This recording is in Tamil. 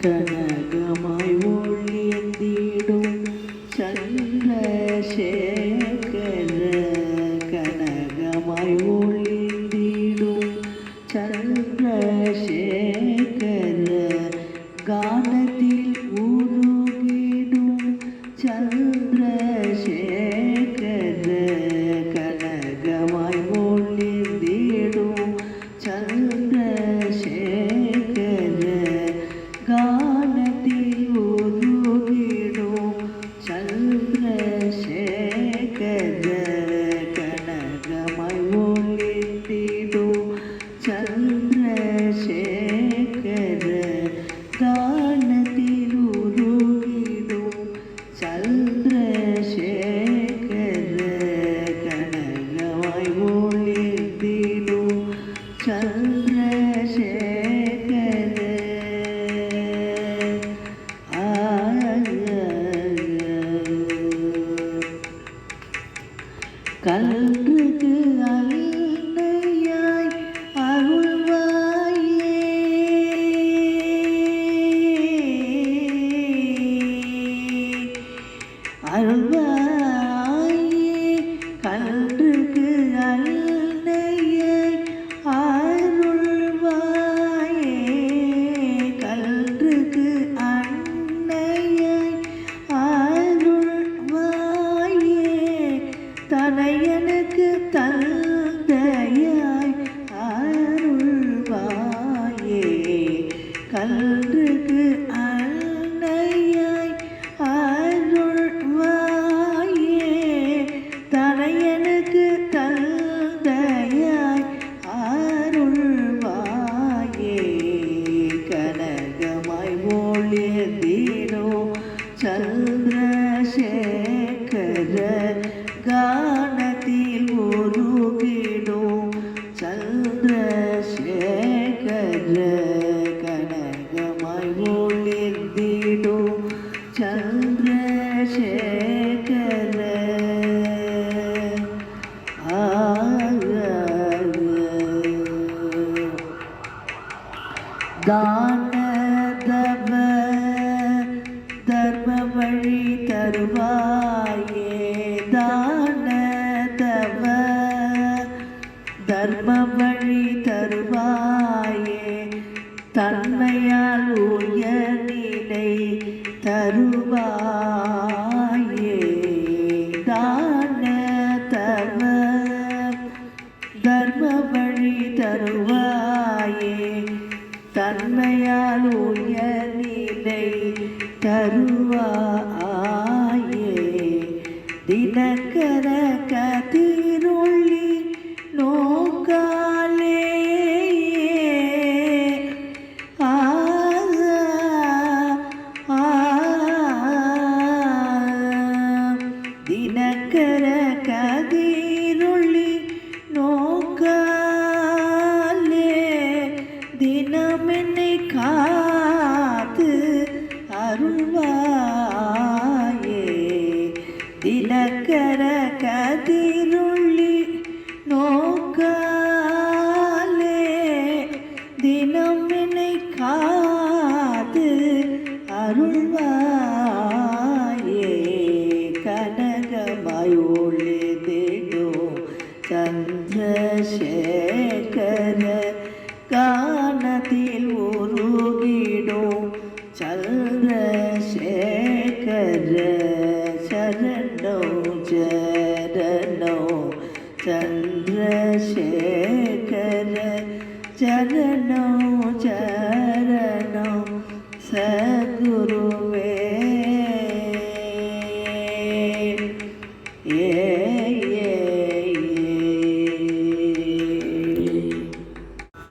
கனகமாய் ஒளிந்திடும் சந்திரசேகர, கனகமாய் ஒளிந்திடும் சந்திரசேகர, கானத்தில் உருகிடும் சந்திரசேகர, கனகமாய் ஒளிந்திடும் சந்திரசேகர, கானத்தில் உருகிடும் சந்திரசேகர, கனகமாய் ஒளிந்திடும் சந்திரசேகர, கானத்தில் உருகிடும் சந்திரசேகர, கனகமாய் ஒளிந்திடும் சந்திரசேகர. கல்றுக்கு அன்னையாய் அருள்வாயே, அருள்வாயே, கல்றுக்கு அன்னையாய் அருள்வாயே, கல்றுக்கு அன்னையாய் அருள்வாயே, தனையனுக்கு தந்தையாய் அருள்வாயே, கல்றுக்கு அன்னையாய் அருள்வாயே, தனையனுக்கு தந்தையாய் அருள்வாயே, கனகமாய் ஒளிந்திடும் சந்திரசேகர, கானத்தில் உருகிடும் சந்திரசேகர, கனகமாய் ஒளிந்திடும் சந்திரசேகர. தானதவ தர்ம வழி தருவாயே, தானதவ தர்ம வழி தருவாயே, தன்மையால் உயர்நிலை தருவாயே, தானதவ தர்ம வழி தருவாயே, தன்மையால் உயர்நிலை தருவாயே, தினகர கதிரொளி நோக்காலே, தினகர கதிரொளி நோக்காலே, தினம் என்னை காத்து அருள்வாயே, தினகர கதிரொளி நோக்காலே, தினம் என்னை காத்து அருள்வாயே, கனகமாய் ஒளிந்திடும் சந்திரசேகர, கானத்தில் உருகிடும் சந்திரசேகர, சரணோ சரணோ சந்திரசேகர, சரணோ சரணோ சத்குருவே. ஏகர